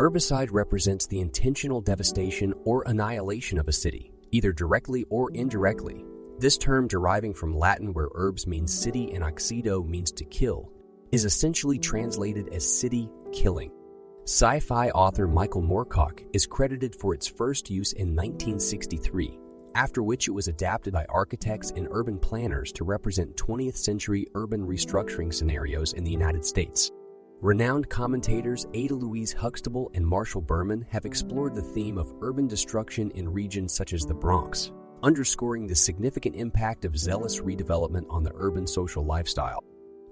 Urbicide represents the intentional devastation or annihilation of a city, either directly or indirectly. This term, deriving from Latin where urbs means city and occido means to kill, is essentially translated as city killing. Sci-fi author Michael Moorcock is credited for its first use in 1963, after which it was adapted by architects and urban planners to represent 20th century urban restructuring scenarios in the United States. Renowned commentators Ada Louise Huxtable and Marshall Berman have explored the theme of urban destruction in regions such as the Bronx, underscoring the significant impact of zealous redevelopment on the urban social lifestyle.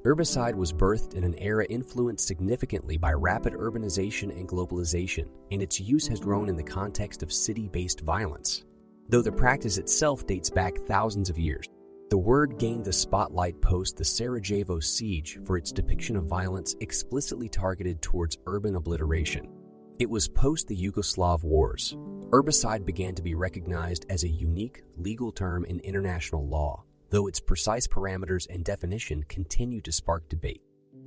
Urbicide was birthed in an era influenced significantly by rapid urbanization and globalization, and its use has grown in the context of city-based violence. Though the practice itself dates back thousands of years, the word gained the spotlight post the Sarajevo siege for its depiction of violence explicitly targeted towards urban obliteration. It was post the Yugoslav Wars. Urbicide began to be recognized as a unique legal term in international law, though its precise parameters and definition continue to spark debate.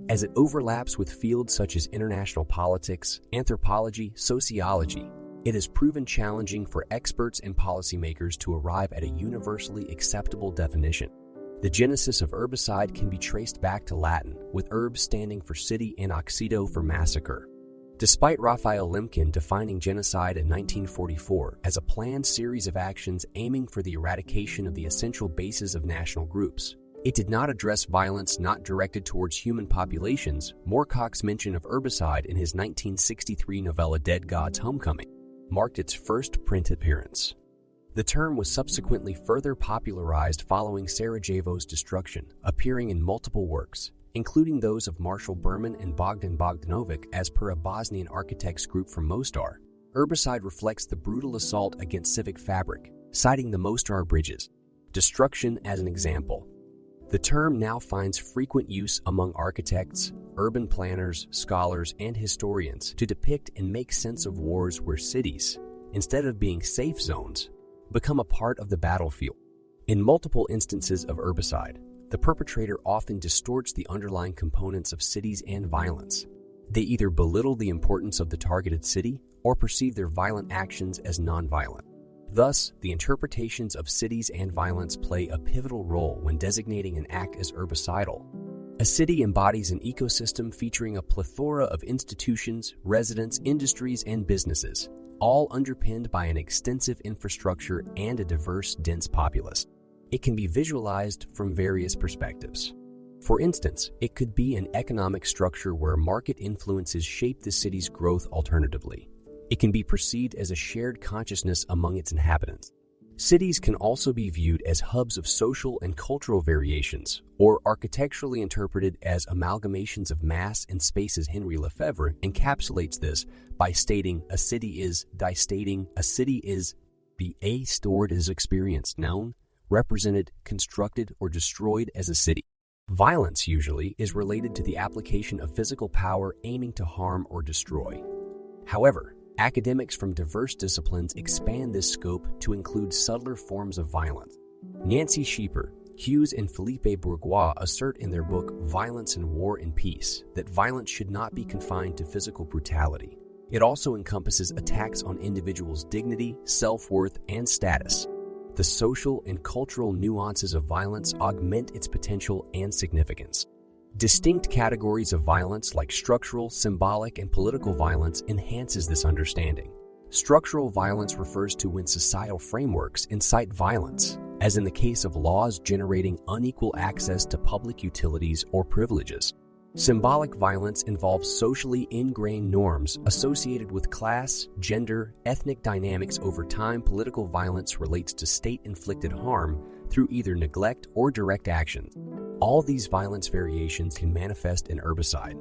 As it overlaps with fields such as international politics, anthropology, sociology, it has proven challenging for experts and policymakers to arrive at a universally acceptable definition. The genesis of urbicide can be traced back to Latin, with urb standing for city and occido for massacre. Despite Raphael Lemkin defining genocide in 1944 as a planned series of actions aiming for the eradication of the essential bases of national groups, it did not address violence not directed towards human populations. Moorcock's mention of urbicide in his 1963 novella Dead God's Homecoming marked its first print appearance. The term was subsequently further popularized following Sarajevo's destruction, appearing in multiple works, including those of Marshall Berman and Bogdan Bogdanovic as per a Bosnian architects group from Mostar. Urbicide reflects the brutal assault against civic fabric, citing the Mostar bridges destruction as an example. The term now finds frequent use among architects, urban planners, scholars, and historians to depict and make sense of wars where cities, instead of being safe zones, become a part of the battlefield. In multiple instances of urbicide, the perpetrator often distorts the underlying components of cities and violence. They either belittle the importance of the targeted city or perceive their violent actions as nonviolent. Thus, the interpretations of cities and violence play a pivotal role when designating an act as urbicidal. A city embodies an ecosystem featuring a plethora of institutions, residents, industries, and businesses, all underpinned by an extensive infrastructure and a diverse, dense populace. It can be visualized from various perspectives. For instance, it could be an economic structure where market influences shape the city's growth alternatively. It can be perceived as a shared consciousness among its inhabitants. Cities can also be viewed as hubs of social and cultural variations, or architecturally interpreted as amalgamations of mass and space, as Henry Lefebvre encapsulates this by stating a city is die-stating, a city is the a stored as experienced, known, represented, constructed, or destroyed as a city. Violence usually is related to the application of physical power aiming to harm or destroy. However, academics from diverse disciplines expand this scope to include subtler forms of violence. Nancy Schieper, Hughes, and Philippe Bourgois assert in their book Violence in War and Peace that violence should not be confined to physical brutality. It also encompasses attacks on individuals' dignity, self-worth, and status. The social and cultural nuances of violence augment its potential and significance. Distinct categories of violence like structural, symbolic, and political violence enhances this understanding. Structural violence refers to when societal frameworks incite violence, as in the case of laws generating unequal access to public utilities or privileges. Symbolic violence involves socially ingrained norms associated with class, gender, ethnic dynamics. Over time, political violence relates to state-inflicted harm through either neglect or direct action. All these violence variations can manifest in urbicide.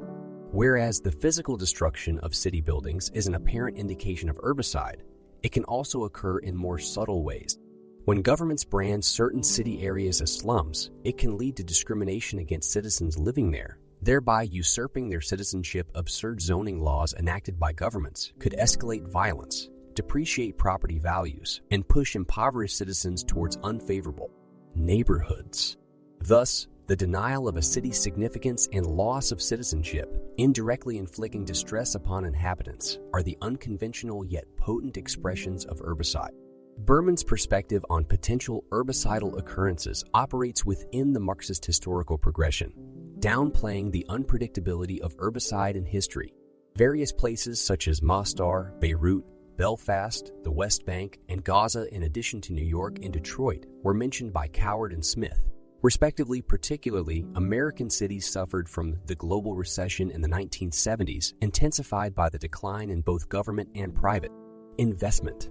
Whereas the physical destruction of city buildings is an apparent indication of urbicide, it can also occur in more subtle ways. When governments brand certain city areas as slums, it can lead to discrimination against citizens living there, thereby usurping their citizenship. Absurd zoning laws enacted by governments could escalate violence, depreciate property values, and push impoverished citizens towards unfavorable neighborhoods. Thus, the denial of a city's significance and loss of citizenship, indirectly inflicting distress upon inhabitants, are the unconventional yet potent expressions of urbicide. Berman's perspective on potential urbicidal occurrences operates within the Marxist historical progression, downplaying the unpredictability of urbicide in history. Various places such as Mostar, Beirut, Belfast, the West Bank, and Gaza, in addition to New York and Detroit, were mentioned by Coward and Smith, respectively. Particularly, American cities suffered from the global recession in the 1970s, intensified by the decline in both government and private investment.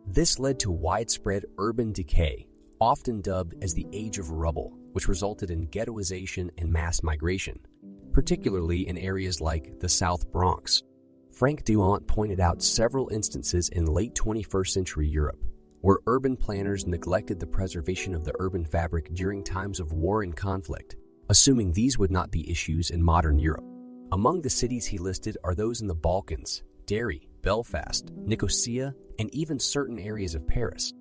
This led to widespread urban decay, often dubbed as the Age of Rubble, which resulted in ghettoization and mass migration, particularly in areas like the South Bronx. Frank Duhant pointed out several instances in late 21st century Europe where urban planners neglected the preservation of the urban fabric during times of war and conflict, assuming these would not be issues in modern Europe. Among the cities he listed are those in the Balkans, Derry, Belfast, Nicosia, and even certain areas of Paris.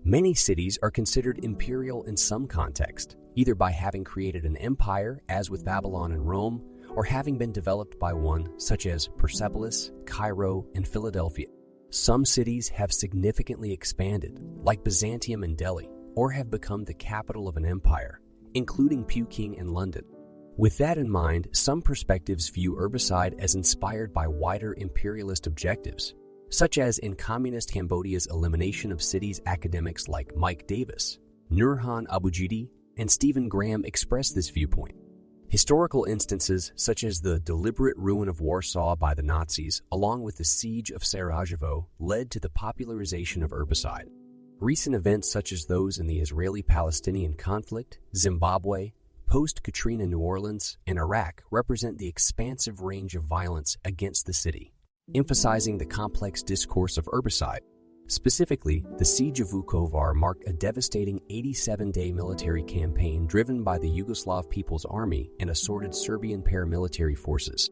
Many cities are considered imperial in some context, either by having created an empire, as with Babylon and Rome, or having been developed by one, such as Persepolis, Cairo, and Philadelphia. Some cities have significantly expanded, like Byzantium and Delhi, or have become the capital of an empire, including Peking and London. With that in mind, some perspectives view urbicide as inspired by wider imperialist objectives, such as in communist Cambodia's elimination of cities. Academics like Mike Davis, Nurhan Abujidi, and Stephen Graham express this viewpoint. Historical instances such as the deliberate ruin of Warsaw by the Nazis, along with the siege of Sarajevo, led to the popularization of urbicide. Recent events such as those in the Israeli-Palestinian conflict, Zimbabwe, post-Katrina New Orleans, and Iraq represent the expansive range of violence against the city, emphasizing the complex discourse of urbicide. Specifically, the Siege of Vukovar marked a devastating 87-day military campaign driven by the Yugoslav People's Army and assorted Serbian paramilitary forces.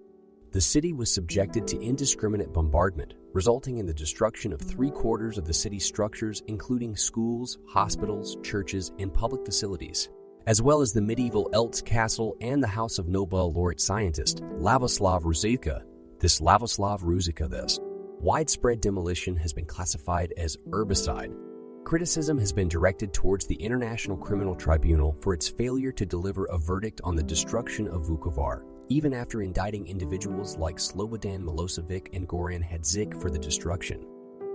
The city was subjected to indiscriminate bombardment, resulting in the destruction of 3/4 of the city's structures, including schools, hospitals, churches, and public facilities, as well as the medieval Eltz Castle and the house of Nobel laureate scientist Lavoslav Ruzicka. This widespread demolition has been classified as urbicide. Criticism has been directed towards the International Criminal Tribunal for its failure to deliver a verdict on the destruction of Vukovar, even after indicting individuals like Slobodan Milosevic and Goran Hadzik for the destruction.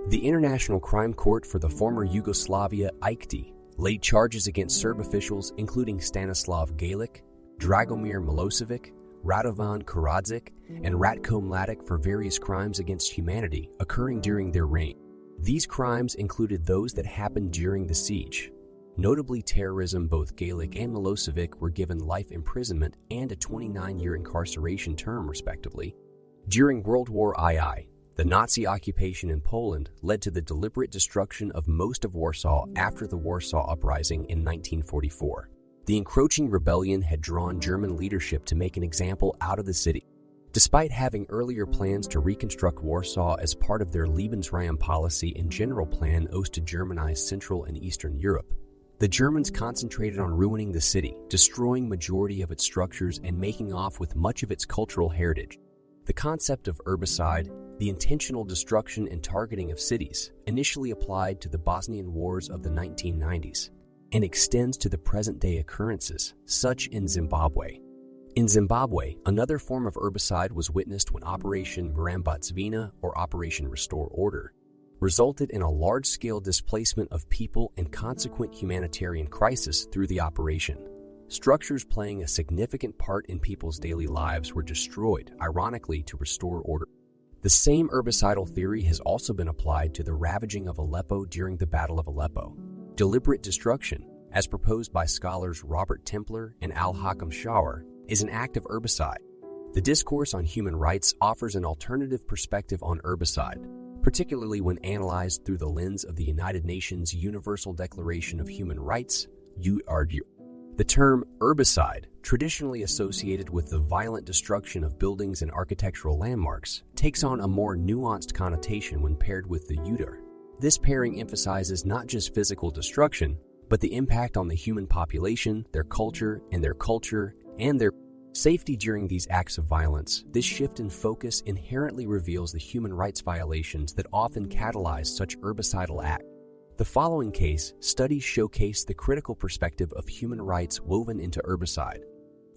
The International Crime Court for the former Yugoslavia, ICTY, laid charges against Serb officials including Stanislav Galic, Dragomir Milosevic, Radovan Karadzic, and Ratko Mladic for various crimes against humanity occurring during their reign. These crimes included those that happened during the siege. Notably terrorism. Both Galic and Milosevic were given life imprisonment and a 29-year incarceration term, respectively. During World War II, the Nazi occupation in Poland led to the deliberate destruction of most of Warsaw after the Warsaw Uprising in 1944. The encroaching rebellion had drawn German leadership to make an example out of the city. Despite having earlier plans to reconstruct Warsaw as part of their Lebensraum policy and general plan to Germanize Central and Eastern Europe, the Germans concentrated on ruining the city, destroying majority of its structures and making off with much of its cultural heritage. The concept of urbicide, the intentional destruction and targeting of cities, initially applied to the Bosnian Wars of the 1990s, and extends to the present-day occurrences, such in Zimbabwe. In Zimbabwe, another form of urbicide was witnessed when Operation Mrambatsvina, or Operation Restore Order, resulted in a large-scale displacement of people and consequent humanitarian crisis through the operation. Structures playing a significant part in people's daily lives were destroyed, ironically, to restore order. The same herbicidal theory has also been applied to the ravaging of Aleppo during the Battle of Aleppo. Deliberate destruction, as proposed by scholars Robert Templer and Al-Hakam Shawar, is an act of herbicide. The discourse on human rights offers an alternative perspective on herbicide, particularly when analyzed through the lens of the United Nations Universal Declaration of Human Rights, URU. The term herbicide, traditionally associated with the violent destruction of buildings and architectural landmarks, takes on a more nuanced connotation when paired with the UDR. This pairing emphasizes not just physical destruction, but the impact on the human population, their culture, and their safety during these acts of violence. This shift in focus inherently reveals the human rights violations that often catalyze such herbicidal acts. The following case studies showcase the critical perspective of human rights woven into herbicide.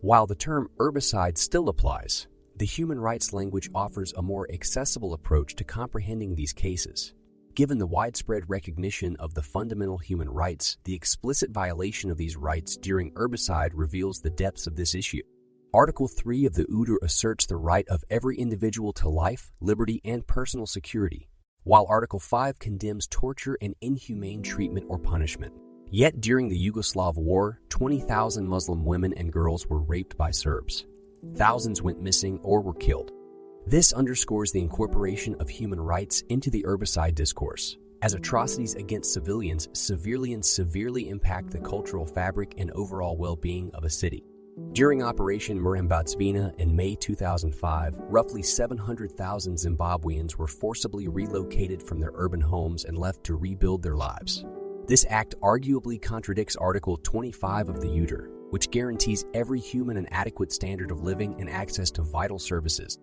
While the term herbicide still applies, the human rights language offers a more accessible approach to comprehending these cases. Given the widespread recognition of the fundamental human rights, the explicit violation of these rights during herbicide reveals the depths of this issue. Article 3 of the UDER asserts the right of every individual to life, liberty, and personal security, while Article 5 condemns torture and inhumane treatment or punishment. Yet during the Yugoslav War, 20,000 Muslim women and girls were raped by Serbs. Thousands went missing or were killed. This underscores the incorporation of human rights into the herbicide discourse, as atrocities against civilians severely impact the cultural fabric and overall well-being of a city. During Operation Murambacvina in May 2005, roughly 700,000 Zimbabweans were forcibly relocated from their urban homes and left to rebuild their lives. This act arguably contradicts Article 25 of the UDER, which guarantees every human an adequate standard of living and access to vital services.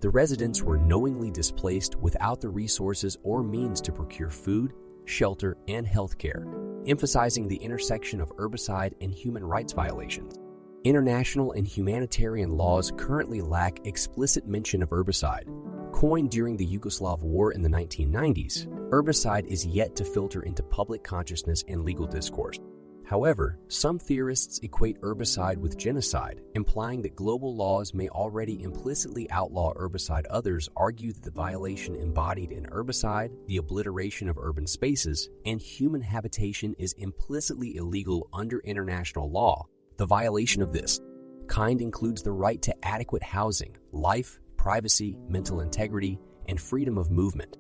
The residents were knowingly displaced without the resources or means to procure food, shelter, and health care, emphasizing the intersection of herbicide and human rights violations. International and humanitarian laws currently lack explicit mention of herbicide. Coined during the Yugoslav War in the 1990s, herbicide is yet to filter into public consciousness and legal discourse. However, some theorists equate herbicide with genocide, implying that global laws may already implicitly outlaw herbicide. Others argue that the violation embodied in herbicide, the obliteration of urban spaces, and human habitation is implicitly illegal under international law. The violation of this kind includes the right to adequate housing, life, privacy, mental integrity, and freedom of movement.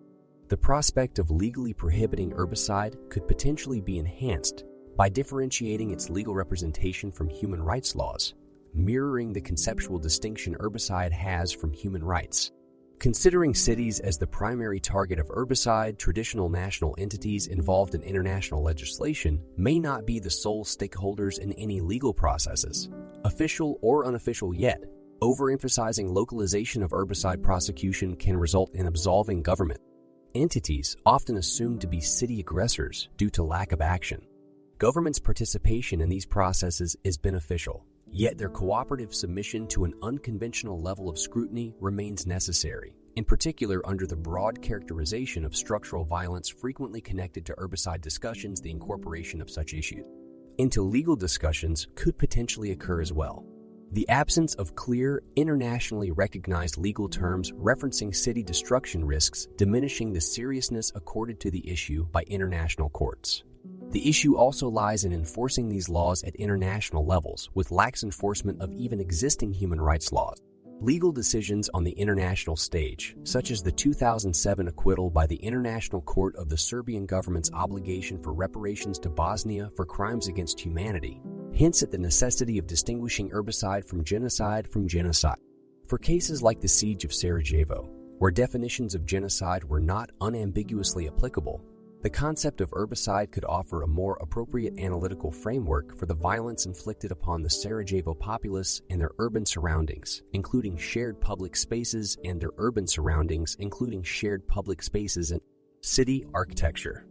The prospect of legally prohibiting herbicide could potentially be enhanced by differentiating its legal representation from human rights laws, mirroring the conceptual distinction herbicide has from human rights. Considering cities as the primary target of herbicide, traditional national entities involved in international legislation may not be the sole stakeholders in any legal processes, official or unofficial yet. Overemphasizing localization of herbicide prosecution can result in absolving government entities often assumed to be city aggressors due to lack of action. Government's participation in these processes is beneficial, yet their cooperative submission to an unconventional level of scrutiny remains necessary, in particular under the broad characterization of structural violence frequently connected to herbicide discussions. The incorporation of such issues into legal discussions could potentially occur as well. The absence of clear, internationally recognized legal terms referencing city destruction risks diminishing the seriousness accorded to the issue by international courts. The issue also lies in enforcing these laws at international levels, with lax enforcement of even existing human rights laws. Legal decisions on the international stage, such as the 2007 acquittal by the International Court of the Serbian government's obligation for reparations to Bosnia for crimes against humanity, hints at the necessity of distinguishing herbicide from genocide. For cases like the Siege of Sarajevo, where definitions of genocide were not unambiguously applicable, the concept of herbicide could offer a more appropriate analytical framework for the violence inflicted upon the Sarajevo populace and their urban surroundings, including shared public spaces, and city architecture.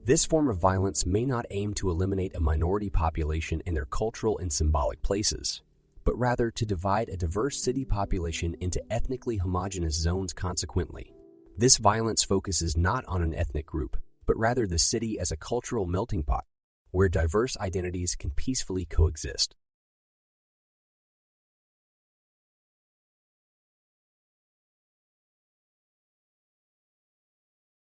This form of violence may not aim to eliminate a minority population in their cultural and symbolic places, but rather to divide a diverse city population into ethnically homogeneous zones. Consequently, this violence focuses not on an ethnic group, but rather the city as a cultural melting pot where diverse identities can peacefully coexist.